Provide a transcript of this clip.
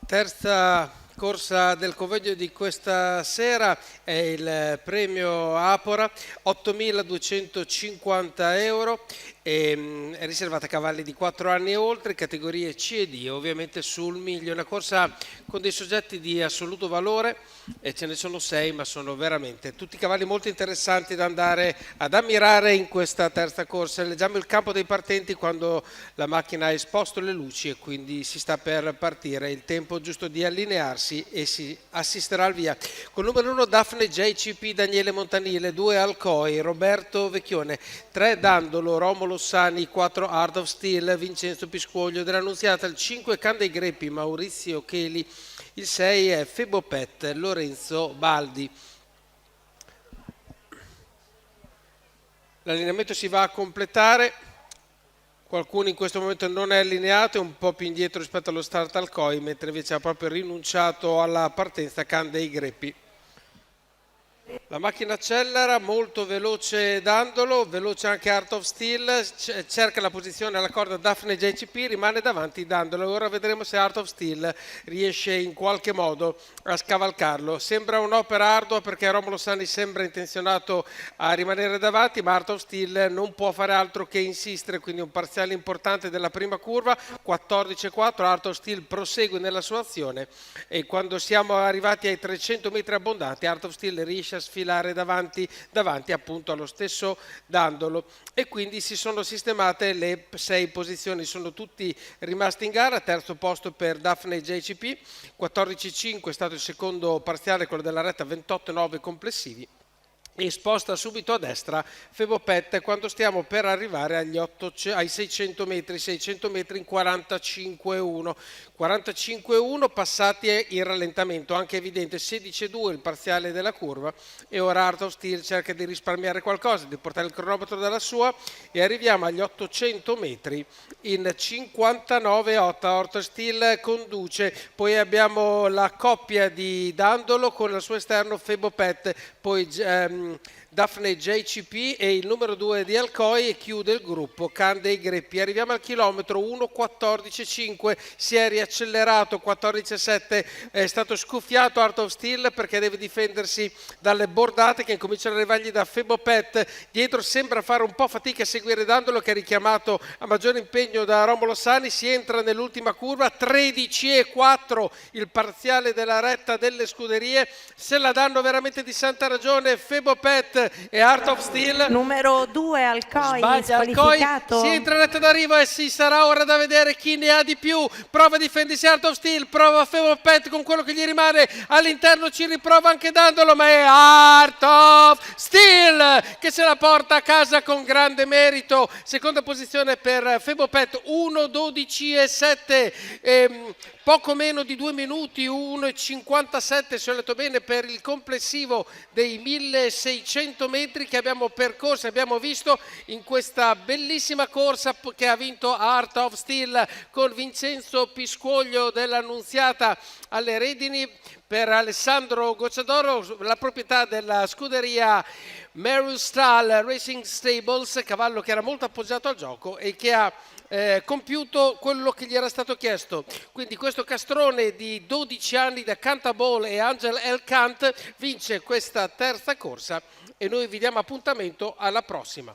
Terza corsa del convegno di questa sera è il premio Apora, 8.250 euro, è riservata a cavalli di 4 anni e oltre, categorie C e D, ovviamente sul miglio. Una corsa con dei soggetti di assoluto valore, e ce ne sono 6, ma sono veramente tutti cavalli molto interessanti da andare ad ammirare in questa terza corsa. Leggiamo il campo dei partenti quando la macchina ha esposto le luci e quindi si sta per partire. Il tempo giusto di allinearsi e si assisterà al via. Con numero 1 Daphne JCP Daniele Montanile, 2 Alcoi Roberto Vecchione, 3 Dandolo Romolo Sani, 4 Art of Steel Vincenzo Piscuoglio dell'Annunziata, il 5 Can dei Greppi Maurizio Cheli, il 6 è Febopet Lorenzo Baldi. L'allineamento si va a completare. Qualcuno in questo momento non è allineato, è un po' più indietro rispetto allo start Alcoi, mentre invece ha proprio rinunciato alla partenza Can dei Greppi. La macchina accelera, molto veloce Dandolo, veloce anche Art of Steel, cerca la posizione alla corda Daphne JCP, rimane davanti Dandolo. Ora vedremo se Art of Steel riesce in qualche modo a scavalcarlo. Sembra un'opera ardua perché Romolo Sani sembra intenzionato a rimanere davanti, ma Art of Steel non può fare altro che insistere, quindi un parziale importante della prima curva, 14,4, Art of Steel prosegue nella sua azione e quando siamo arrivati ai 300 metri abbondanti Art of Steel riesce a sfilare davanti appunto allo stesso Dandolo e quindi si sono sistemate le 6 posizioni, sono tutti rimasti in gara. Terzo posto per Daphne JCP, 14,5 è stato il secondo parziale, quello della retta, 28,9 complessivi. E sposta subito a destra Febopet quando stiamo per arrivare ai 600 metri in 45,1. 45,1 passati in rallentamento, anche evidente, 16,2 il parziale della curva e ora Art of Steel cerca di risparmiare qualcosa, di portare il cronometro dalla sua e arriviamo agli 800 metri in 59,8. Art of Steel conduce, poi abbiamo la coppia di Dandolo con il suo esterno Febopet, poi Daphne JCP e il numero 2 di Alcoi e chiude il gruppo Can dei Greppi. Arriviamo al chilometro 1,14,5, si è riaccelerato, 14,7 è stato scuffiato Art of Steel perché deve difendersi dalle bordate che cominciano ad arrivargli da Febopet. Dietro sembra fare un po' fatica a seguire Dandolo che è richiamato a maggiore impegno da Romolo Sani, si entra nell'ultima curva, 13,4 il parziale della retta delle scuderie, se la danno veramente di santa ragione Febopet e Art of Steel. Numero 2 Alcoi Sbaglia squalificato. si entra in retta d'arrivo e si sarà ora da vedere chi ne ha di più. Prova a difendersi Art of Steel, prova Febopet con quello che gli rimane all'interno, ci riprova anche Dandolo, ma è Art of Steel che se la porta a casa con grande merito. Seconda posizione per Febopet, 1,12,7, poco meno di 2 minuti, 1,57 se ho letto bene per il complessivo dei 1600 metri che abbiamo percorso, abbiamo visto in questa bellissima corsa che ha vinto Art of Steel con Vincenzo Piscuoglio dell'Annunziata alle redini, per Alessandro Gocciadoro, la proprietà della scuderia Meryl Stahl Racing Stables, cavallo che era molto appoggiato al gioco e che ha compiuto quello che gli era stato chiesto. Quindi questo castrone di 12 anni da Cantaball e Angel Elkant vince questa terza corsa e noi vi diamo appuntamento alla prossima.